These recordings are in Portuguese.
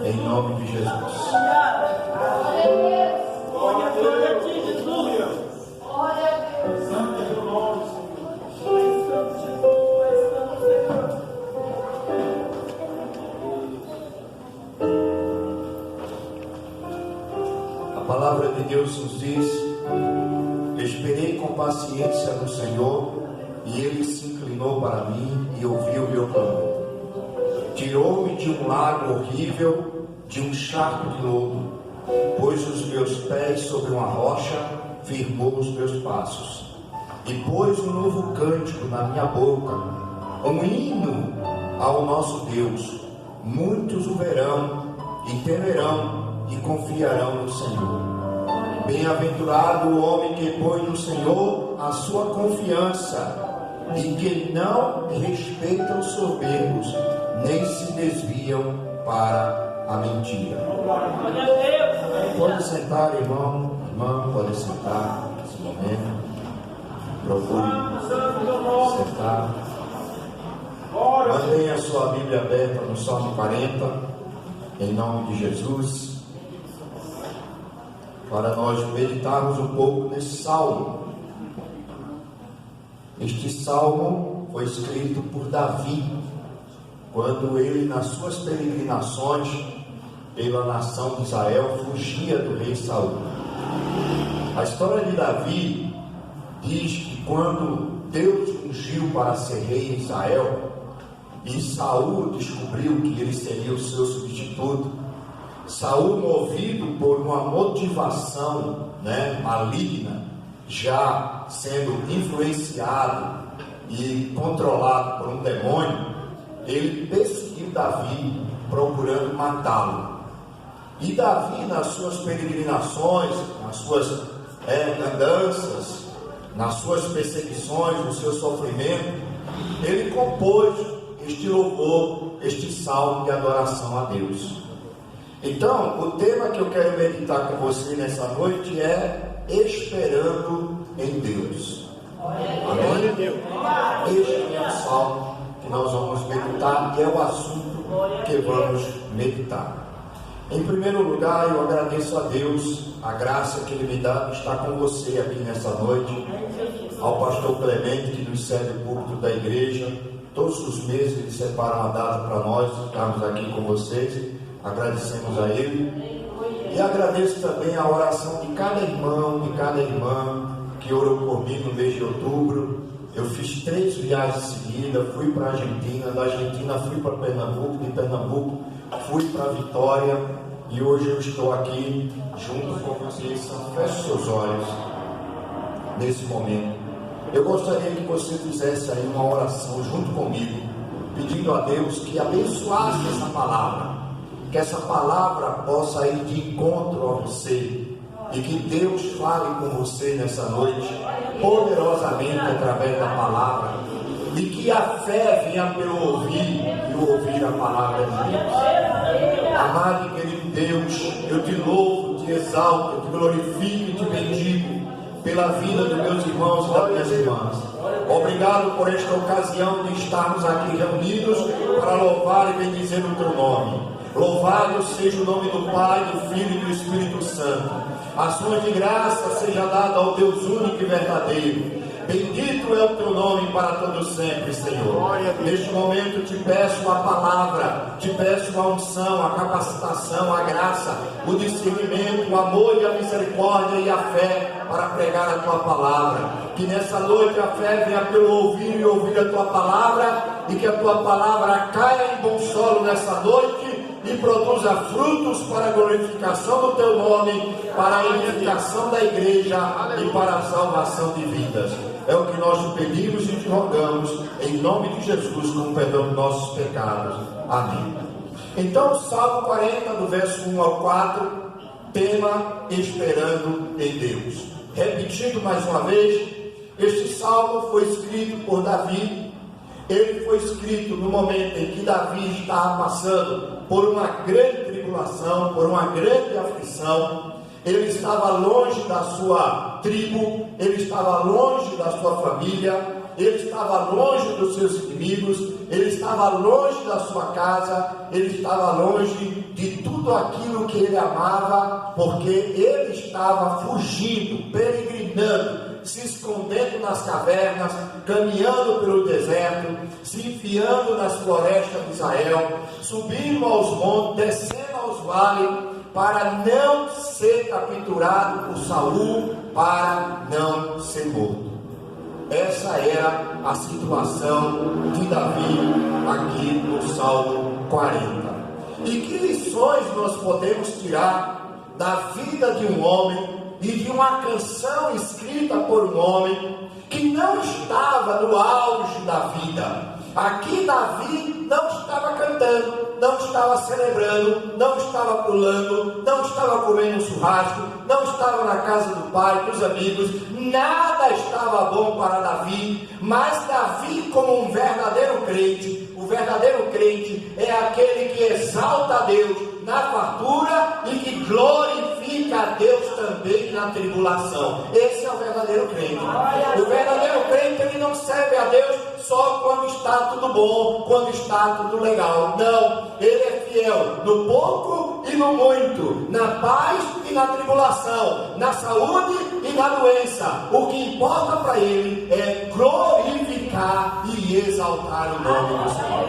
em nome de Jesus. Glória a Deus, Jesus. Glória a Deus. Santo é o nome, Senhor. Santo Jesus, Senhor. A palavra de Deus nos diz: esperei com paciência no Senhor, e Ele se inclinou para mim e ouviu meu clamor. Tirou-me de um lago horrível, de um charco de lodo, pôs os meus pés sobre uma rocha, firmou os meus passos, e pôs um novo cântico na minha boca, um hino ao nosso Deus. Muitos o verão e temerão e confiarão no Senhor. Bem-aventurado o homem que põe no Senhor a sua confiança e que não respeita os soberbos, nem se desviam para a mentira. Pode sentar, irmão, pode sentar nesse momento. Procure sentar. Mantenha a sua Bíblia aberta no Salmo 40, em nome de Jesus, para nós meditarmos um pouco nesse salmo. Este salmo foi escrito por Davi, quando ele, nas suas peregrinações pela nação de Israel, fugia do rei Saul. A história de Davi diz que quando Deus ungiu para ser rei em Israel, e Saul descobriu que ele seria o seu substituto, Saul, movido por uma motivação maligna, já sendo influenciado e controlado por um demônio, ele perseguiu Davi, procurando matá-lo. E Davi, nas suas peregrinações, nas suas andanças, nas suas perseguições, no seu sofrimento, ele compôs este louvor, este salmo de adoração a Deus. Então, o tema que eu quero meditar com você nessa noite é esperando em Deus. Amém? Este é o salmo que nós vamos meditar e é o assunto que vamos meditar. Em primeiro lugar, eu agradeço a Deus a graça que Ele me dá de estar com você aqui nessa noite, ao pastor Clemente, que nos cede o púlpito da igreja. Todos os meses ele separa uma data para nós estarmos aqui com vocês. Agradecemos a Ele. E agradeço também a oração de cada irmão, de cada irmã que orou por mim no mês de outubro. Eu fiz 3 viagens seguidas, fui para a Argentina, da Argentina fui para Pernambuco, de Pernambuco fui para Vitória, e hoje eu estou aqui junto com vocês. Feche seus olhos nesse momento. Eu gostaria que você fizesse aí uma oração junto comigo, pedindo a Deus que abençoasse essa palavra, que essa palavra possa ir de encontro a você, e que Deus fale com você nessa noite, poderosamente através da palavra, e que a fé venha pelo ouvir, e o ouvir a palavra de Deus. Amado e querido Deus, eu te louvo, te exalto, te glorifico e te bendigo pela vida dos meus irmãos e das minhas irmãs. Obrigado por esta ocasião de estarmos aqui reunidos para louvar e bendizer o teu nome. Louvado seja o nome do Pai, do Filho e do Espírito Santo. A sua de graça seja dada ao Deus único e verdadeiro. Bendito é o teu nome para todo sempre, Senhor. Neste momento te peço a palavra, te peço a unção, a capacitação, a graça, o discernimento, o amor e a misericórdia e a fé para pregar a tua palavra. Que nessa noite a fé venha pelo ouvir e ouvir a tua palavra, e que a tua palavra caia em bom solo nessa noite e produza frutos para a glorificação do teu nome, para a edificação da igreja e para a salvação de vidas. É o que nós te pedimos e te rogamos, em nome de Jesus, com o perdão dos nossos pecados. Amém. Então, Salmo 40, do verso 1 ao 4, tema esperando em Deus. Repetindo mais uma vez, este salmo foi escrito por Davi. Ele foi escrito no momento em que Davi estava passando por uma grande tribulação, por uma grande aflição. Ele estava longe da sua tribo, ele estava longe da sua família, ele estava longe dos seus inimigos, ele estava longe da sua casa, ele estava longe de tudo aquilo que ele amava, porque ele estava fugindo, peregrinando, se escondendo nas cavernas, caminhando pelo deserto, se enfiando nas florestas de Israel, subindo aos montes, descendo aos vales, para não ser capturado por Saul, para não ser morto. Essa era a situação de Davi aqui no Salmo 40. E que lições nós podemos tirar da vida de um homem e de uma canção escrita por um homem que não estava no auge da vida? Aqui Davi não estava cantando, não estava celebrando, não estava pulando, não estava comendo um churrasco, não estava na casa do pai, dos amigos, nada estava bom para Davi, mas Davi, como um verdadeiro crente, o verdadeiro crente é aquele que exalta a Deus na fartura e que glorifica a Deus também na tribulação. Esse é o verdadeiro crente. O verdadeiro crente, ele não serve a Deus só quando está tudo bom, quando está tudo legal. Não, ele é fiel no pouco e no muito, na paz e na tribulação, na saúde e na doença. O que importa para ele é glorificar e exaltar o nome do Senhor.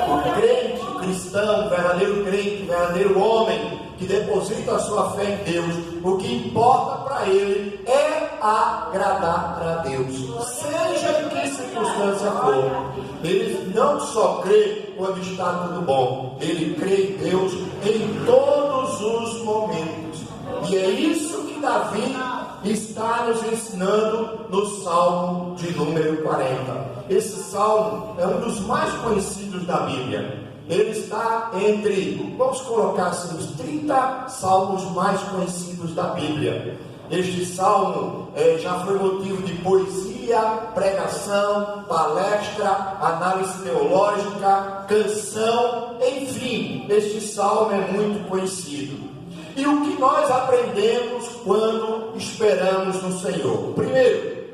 O crente, o cristão, o verdadeiro crente, o verdadeiro homem que deposita a sua fé em Deus, o que importa para ele é agradar a Deus, seja em que circunstância for. Ele não só crê quando está tudo bom, ele crê em Deus em todos os momentos. E é isso que Davi está nos ensinando no Salmo de número 40. Esse salmo é um dos mais conhecidos da Bíblia. Ele está entre, vamos colocar assim, os 30 salmos mais conhecidos da Bíblia. Este salmo já foi motivo de poesia, pregação, palestra, análise teológica, canção, enfim, este salmo é muito conhecido. E o que nós aprendemos quando esperamos no Senhor? Primeiro,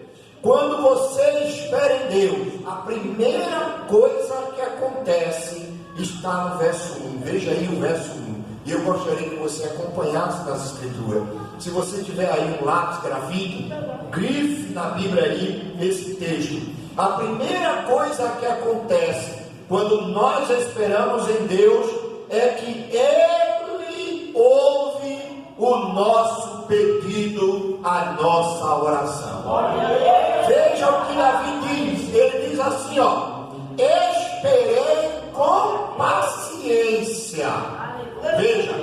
quando você espera em Deus, a primeira coisa que acontece está no verso 1. Veja aí o verso 1. E eu gostaria que você acompanhasse nas escrituras. Se você tiver aí um lápis, grafite, grife na Bíblia aí esse texto. A primeira coisa que acontece quando nós esperamos em Deus é que Ele ouve o nosso pedido, a nossa oração. Veja o que Davi diz. Ele diz assim, esperei com paciência. Veja,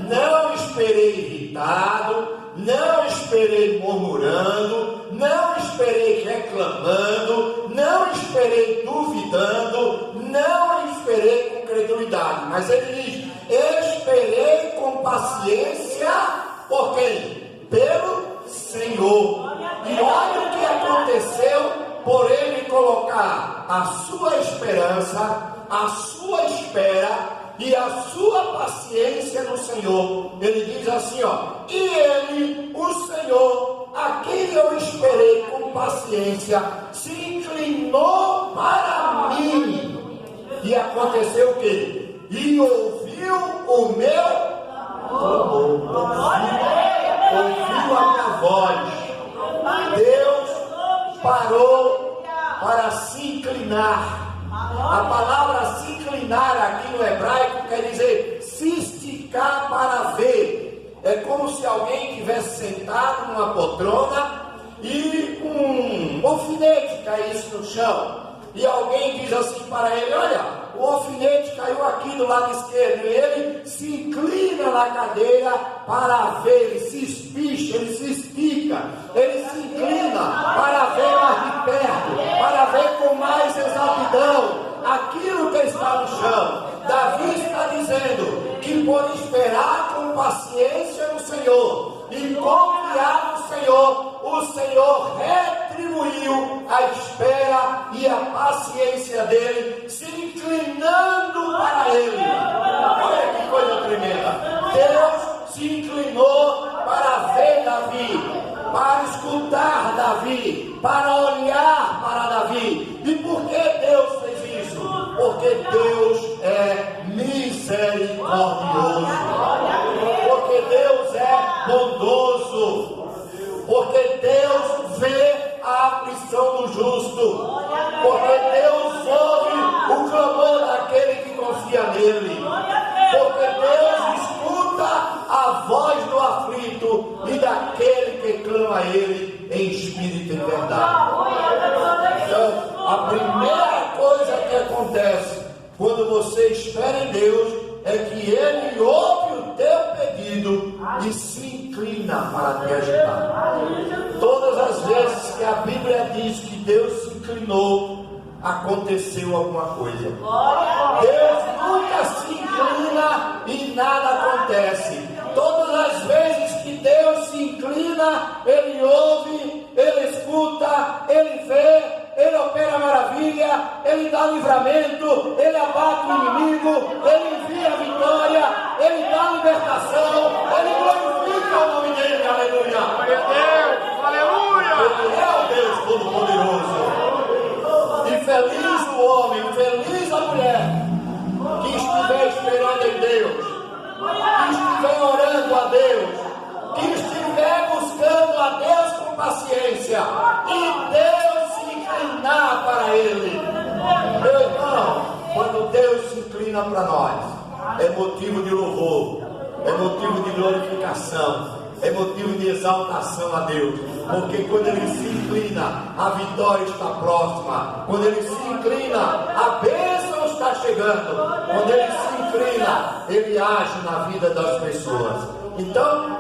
não esperei irritado, não esperei murmurando, não esperei reclamando, não esperei duvidando, não esperei com credulidade. Mas ele diz, esperei com paciência, por quem? Pelo Senhor. E olha o que aconteceu por ele colocar a sua esperança, a sua espera e a sua paciência no Senhor. Ele diz assim, e ele, o Senhor, a quem eu esperei com paciência, se inclinou para mim. E aconteceu o quê? E ouviu o meu clamor, ouviu a minha voz. Deus parou para se inclinar. A palavra se inclinar aqui no hebraico quer dizer se esticar para ver. É como se alguém estivesse sentado numa poltrona e um alfinete caísse no chão. E alguém diz assim para ele, olha, o alfinete caiu aqui do lado esquerdo. E ele se inclina na cadeira para ver, ele se espicha, ele se estica, ele se inclina para ver mais de perto, para ver com mais exatidão aquilo que está no chão. Davi está dizendo que por esperar com paciência no Senhor e confiar no Senhor, o Senhor retribuiu a espera e a paciência dele, se inclinando para ele. Olha que coisa tremenda. Deus se inclinou para ver Davi, para escutar Davi, para olhar para Davi. E por que Deus fez isso? Porque Deus é misericordioso. Porque Deus é bondoso. Porque Deus vê a aflição do justo. Porque Deus ouve o clamor daquele que confia nele. Porque Deus escuta a voz do aflito e daquele que clama a ele em espírito e verdade. Então, a primeira coisa que acontece quando você espera em Deus é que ele ouve o teu pedido e se inclina para te ajudar. Todas as vezes que a Bíblia diz que Deus se inclinou, aconteceu alguma coisa. Deus nunca se inclina e nada acontece. Todas as vezes que Deus se inclina, ele ouve, ele escuta, ele vê, ele opera maravilha, ele dá livramento, ele abate o inimigo, ele envia a vitória, ele dá libertação, ele glorifica o nome dele, aleluia. Glória a Deus, aleluia. Ele é o Deus Todo-Poderoso. E feliz o homem, feliz a mulher que estiver esperando em Deus, que estiver orando a Deus, que estiver buscando a Deus com paciência e Deus se inclinar para ele. Meu irmão, quando Deus se inclina para nós, é motivo de louvor, é motivo de glorificação, é motivo de exaltação a Deus. Porque quando ele se inclina, a vitória está próxima. Quando ele se inclina, a bênção está chegando. Quando ele se inclina, ele age na vida das pessoas. Então,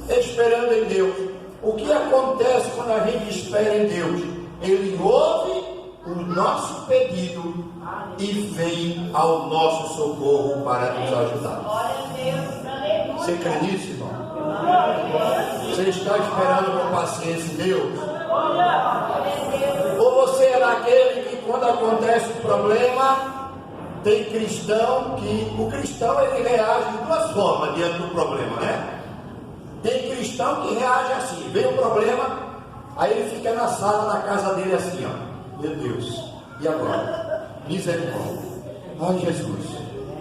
esperando em Deus, o que acontece quando a gente espera em Deus? Ele ouve o nosso pedido e vem ao nosso socorro para nos ajudar. Você crê nisso, irmão? Você está esperando com paciência em Deus? Ou você é daquele que quando acontece um problema, tem cristão que o cristão ele reage de duas formas diante do problema, né? Tem cristão que reage assim, vem um problema, aí ele fica na sala da casa dele assim, ó, meu Deus, e agora? Misericórdia, ai Jesus,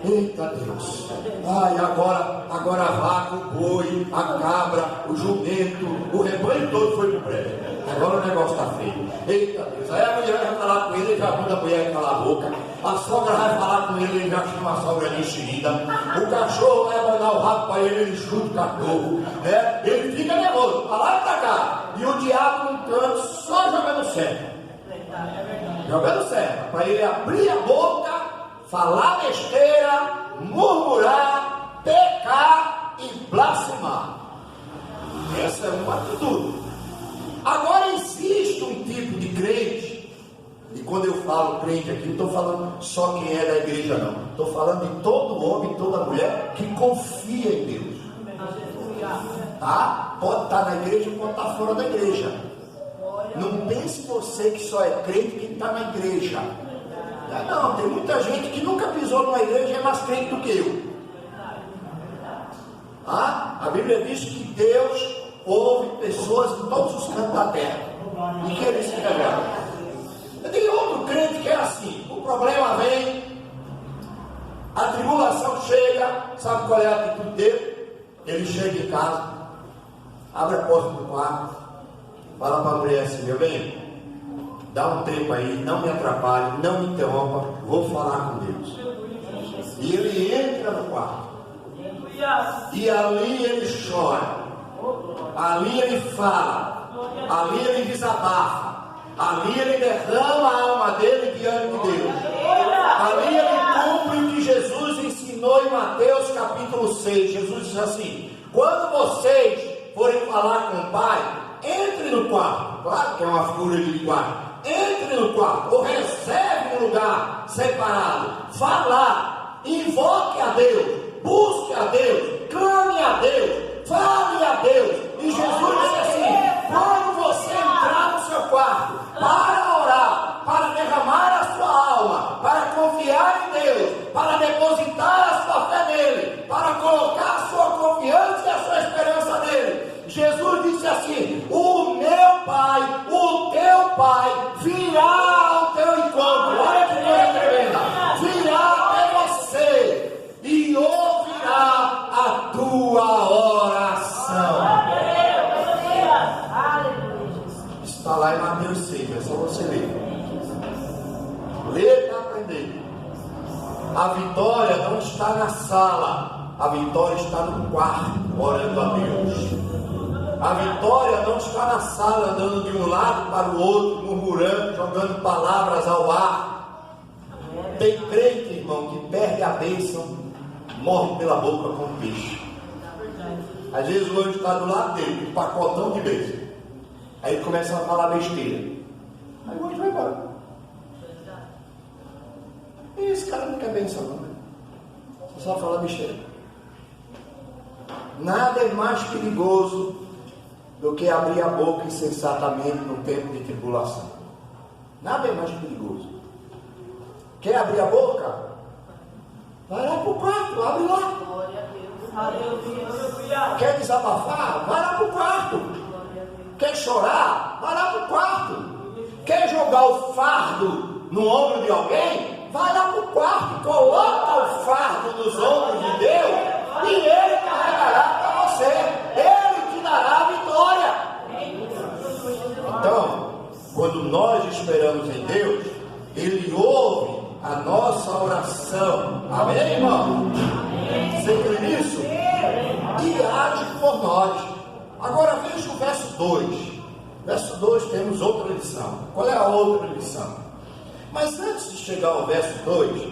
eita Deus, ai agora a vaca, o boi, a cabra, o jumento, o rebanho todo foi pro prédio, agora o negócio está feio, eita Deus, aí a mulher vai falar com ele, ele já manda a mulher calar a boca, a sogra vai falar com ele, ele já chama a sogra de enxerida, o cachorro vai mandar o rabo para ele, ele chuta o cachorro, né? Ele fica nervoso, para lá e para cá, e o diabo num canto só jogando certo, para ele abrir a boca, falar besteira, murmurar, pecar e blasfemar. Essa é uma atitude. Agora existe um tipo de crente, e quando eu falo crente aqui, não estou falando só quem é da igreja não, estou falando de todo homem e toda mulher que confia em Deus. Tá? Pode estar na igreja, pode estar fora da igreja. Não pense você que só é crente quem está na igreja. Não, tem muita gente que nunca pisou numa igreja e é mais crente do que eu. A Bíblia diz que Deus ouve pessoas em todos os cantos da terra. E que ele escreveu. Tem outro crente que é assim, o problema vem, a tribulação chega, sabe qual é a atitude dele? Ele chega em casa, abre a porta do quarto, fala para a mulher assim, meu bem, dá um tempo aí, não me atrapalhe, não me interrompa, vou falar com Deus. E ele entra no quarto, e ali ele chora, ali ele fala, ali ele desabafa, ali ele derrama a alma dele diante de Deus, ali ele cumpre o que Jesus ensinou em Mateus capítulo 6. Jesus diz assim, quando vocês forem falar com o Pai, entre no quarto, claro que é uma figura de linguagem, entre no quarto, ou reserve um lugar separado, vá lá, invoque a Deus, busque a Deus, clame a Deus, fale a Deus. E Jesus disse assim, quando você entrar no seu quarto, para orar, para derramar a sua alma, para confiar em Deus, para depositar a sua fé nele, para colocar a sua confiança e a sua esperança nele, Jesus disse assim, o meu Pai, o teu Pai, virá ao teu encontro. Olha que coisa tremenda. você ler. Ler para aprender. A vitória não está na sala, a vitória está no quarto, orando a Deus. A vitória não está na sala, andando de um lado para o outro, murmurando, jogando palavras ao ar. Tem crente, irmão, que perde a bênção, morre pela boca como peixe. Às vezes o anjo está do lado dele, um pacotão de bênção. Aí ele começa a falar besteira. Aí o anjo vai embora. E esse cara não quer bênção, não. Você só fala besteira. Nada é mais perigoso do que abrir a boca insensatamente no tempo de tribulação. Nada é mais perigoso. Quer abrir a boca? Vai lá para o quarto, abre lá. Quer desabafar? Vai lá para o quarto. Quer chorar? Vai lá para o quarto. Quer jogar o fardo no ombro de alguém? Vai lá para o quarto, coloca o fardo nos ombros de Deus e Ele carregará para você. Ele te dará a vitória. Então, quando nós esperamos em Deus, Ele ouve a nossa oração. Amém, irmão? Você crê nisso? E age por nós. Agora veja o verso 2. Verso 2 temos outra lição. Qual é a outra lição? Mas antes de chegar ao verso 2,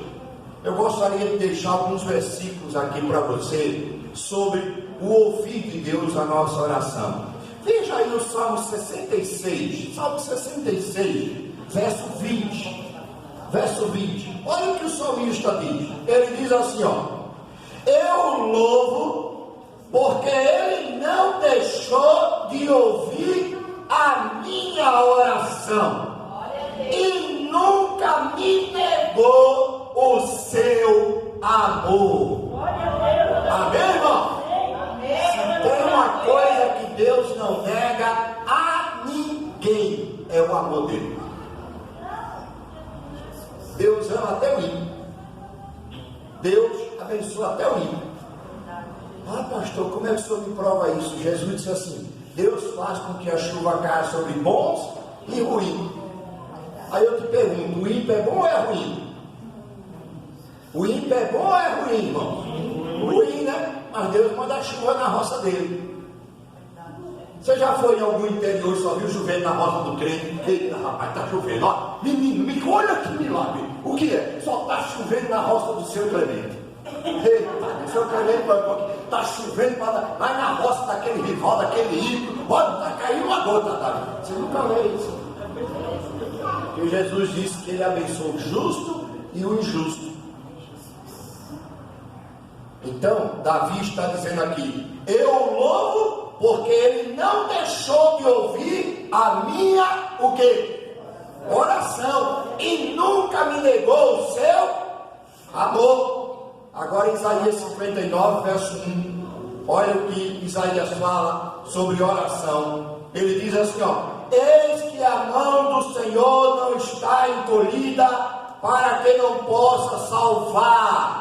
eu gostaria de deixar alguns versículos aqui para você sobre o ouvir de Deus a nossa oração. Veja aí o Salmo 66, Salmo 66, verso 20. Verso 20. Olha o que o salmista diz. Ele diz assim, ó: eu louvo porque Ele não deixou de ouvir a minha oração e nunca me negou o seu amor. Amém, irmão? Se tem uma coisa que Deus não nega a ninguém, é o amor dele. Deus ama até o ímpio. Deus abençoa até o ímpio. Ah, pastor, como é que o senhor me prova isso? Jesus disse assim: Deus faz com que a chuva caia sobre bons e ruins. Aí eu te pergunto, o ímpio é bom ou é ruim? O ímpio é bom ou é ruim, irmão? Ruim, né? Mas Deus manda a chuva na roça dele. Você já foi em algum interior, só viu chovendo na roça do crente? Eita, rapaz, está chovendo, ó. Menino, olha que milagre. O que é? Só está chovendo na roça do seu Clemente. Eita, o seu Clemente está chovendo vai na roça daquele rival, daquele ímpio. Pode estar caindo uma gota, Davi. Você nunca lê isso. Porque Jesus disse que Ele abençoa o justo e o injusto. Então, Davi está dizendo aqui: eu louvo porque Ele não deixou de ouvir a minha, o quê? Oração, e nunca me negou o seu amor. Agora Isaías 59, verso 1. Olha o que Isaías fala sobre oração. Ele diz assim, ó: eis que a mão do Senhor não está encolhida para que não possa salvar.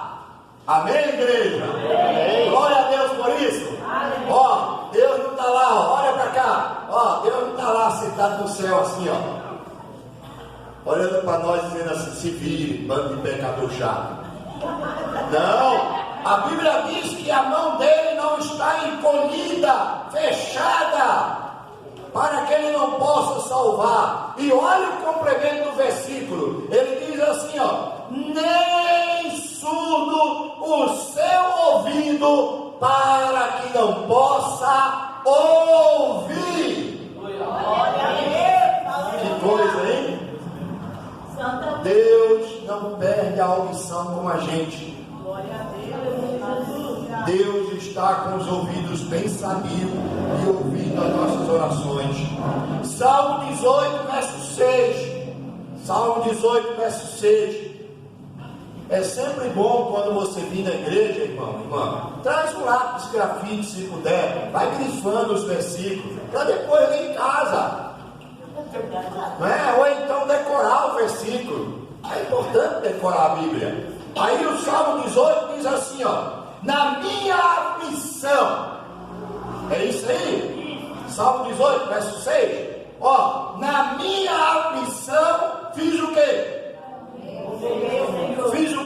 Amém, igreja? Amém. Glória a Deus por isso. Amém. Ó, Deus não está lá, ó, olha para cá. Ó, Deus não está lá sentado no céu assim, ó, olhando para nós dizendo assim: se vire, bando de pecador chato. Não, a Bíblia diz que a mão dele não está encolhida, fechada, para que ele não possa salvar. E olha o complemento do versículo. Ele diz assim, ó: nem surdo o seu ouvido para que não possa ouvir. Que coisa, hein? Deus não perde a audição como a gente. Deus está com os ouvidos bem sabios e ouvindo as nossas orações. Salmo 18, verso 6. Salmo 18, verso 6. É sempre bom quando você vir na igreja, irmão, traz um lápis grafite se puder, vai grifando os versículos, para depois ler em casa. Não é? Ou então decorar o versículo. É importante decorar a Bíblia. Aí o Salmo 18 diz assim, ó: na minha aflição. É isso aí? Salmo 18, verso 6. Ó, na minha aflição, fiz o quê? Fiz o